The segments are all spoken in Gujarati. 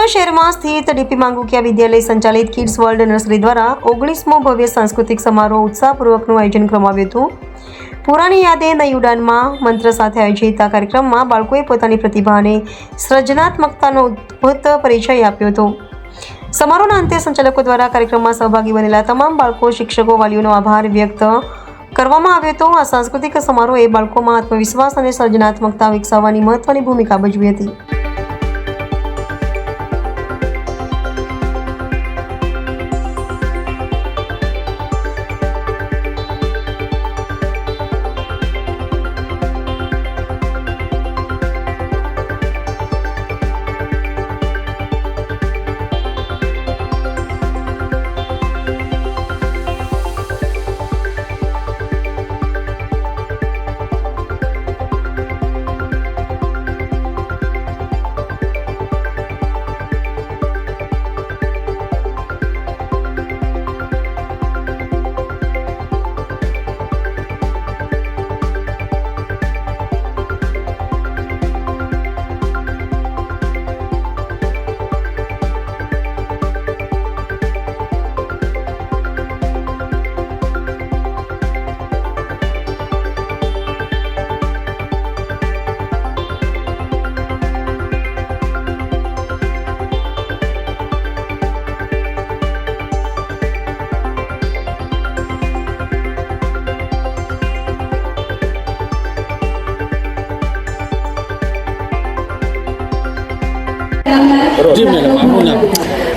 સુરત શહેરમાં સ્થિત ડીપી માંગુકિયા વિદ્યાલય સંચાલિત કિડ્સ વર્લ્ડ નર્સરી દ્વારા 19મો ભવ્ય સાંસ્કૃતિક સમારોહ ઉત્સાહપૂર્વકનું આયોજન કરવામાં આવ્યું હતું। પુરાની યાદે નઈ ઉડાનમાં મંત્ર સાથે આયોજિત આ કાર્યક્રમમાં બાળકોએ પોતાની પ્રતિભા અને સર્જનાત્મકતાનો અદ્ભુત પરિચય આપ્યો હતો। સમારોહના અંતે સંચાલકો દ્વારા કાર્યક્રમમાં સહભાગી બનેલા તમામ બાળકો, શિક્ષકો, વાલીઓનો આભાર વ્યક્ત કરવામાં આવ્યો હતો। આ સાંસ્કૃતિક સમારોહે બાળકોમાં આત્મવિશ્વાસ અને સર્જનાત્મકતા વિકસાવવાની મહત્વની ભૂમિકા ભજવી હતી।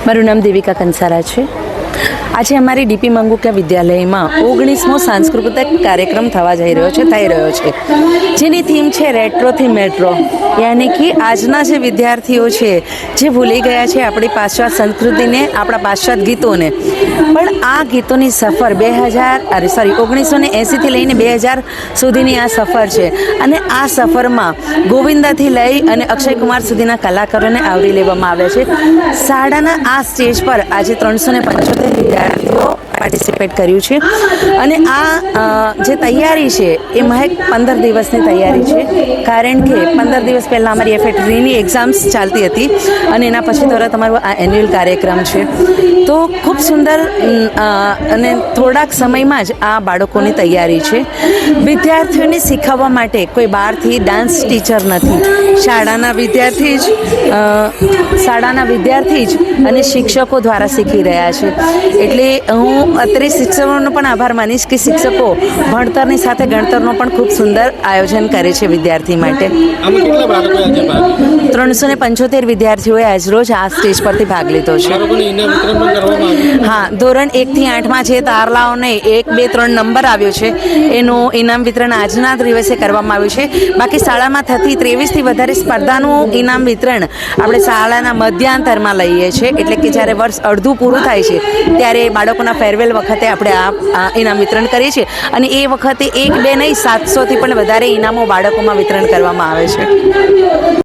મારું નામ દેવિકા કંસારા છે। આજે અમારી ડીપી માંગુકિયા વિદ્યાલયમાં 19મો સાંસ્કૃતિક કાર્યક્રમ થઈ રહ્યો છે જેની થીમ છે રેટ્રોથી મેટ્રો, યાની કે આજના જે વિદ્યાર્થીઓ છે જે ભૂલી ગયા છે આપણી પાશ્ચાત્ય સંસ્કૃતિને, આપણા પાશ્ચાત્ય ગીતોને, પણ આ ગીતોની સફર 1980થી લઈને 2000 સુધીની આ સફર છે અને આ સફરમાં ગોવિંદાથી લઈ અને અક્ષય કુમાર સુધીના કલાકારોને આવરી લેવામાં આવ્યા છે। શાળાના આ સ્ટેજ પર આજે 375 વિદ્યાર્થીઓ પાર્ટિસિપેટ કર્યું છે અને આ જે તૈયારી છે એ મહેક 15 દિવસની તૈયારી છે, કારણ કે 15 દિવસ પહેલાં અમારી FA3ની એક્ઝામ્સ ચાલતી હતી અને એના પછી તરત અમારો આ એન્યુઅલ કાર્યક્રમ છે। તો ખૂબ સુંદર અને થોડાક સમયમાં જ આ બાળકોની તૈયારી છે। વિદ્યાર્થીઓને શીખવવા માટે કોઈ બહારથી ડાન્સ ટીચર નથી, શાળાના વિદ્યાર્થી જ અને શિક્ષકો દ્વારા શીખી રહ્યા છે। એટલે હું અત્યારે શિક્ષકોનો પણ આભાર માનીશ કે શિક્ષકો ભણતરની સાથે ગણતરનો પણ ખૂબ સુંદર આયોજન કરે છે વિદ્યાર્થી માટે। 375 વિદ્યાર્થીઓએ આજરોજ આ સ્ટેજ પરથી ભાગ લીધો છે। હા, ધોરણ 1 થી 8માં જે તારલાઓને 1, 2, 3 નંબર આવ્યો છે એનું ઇનામ વિતરણ આજના દિવસે કરવામાં આવ્યું છે। બાકી શાળામાં થતી 23થી વધારે સ્પર્ધાનું ઇનામ વિતરણ આપણે શાળાના મધ્યાંતરમાં લઈએ છીએ, એટલે કે જ્યારે વર્ષ અડધું પૂરું થાય છે ત્યારે બાળકોના ફેરવેલ વખતે આપણે આ ઇનામ વિતરણ કરીએ છીએ અને એ વખતે 1, 2 નહીં 700થી પણ વધારે ઇનામો બાળકોમાં વિતરણ કરવામાં આવે છે।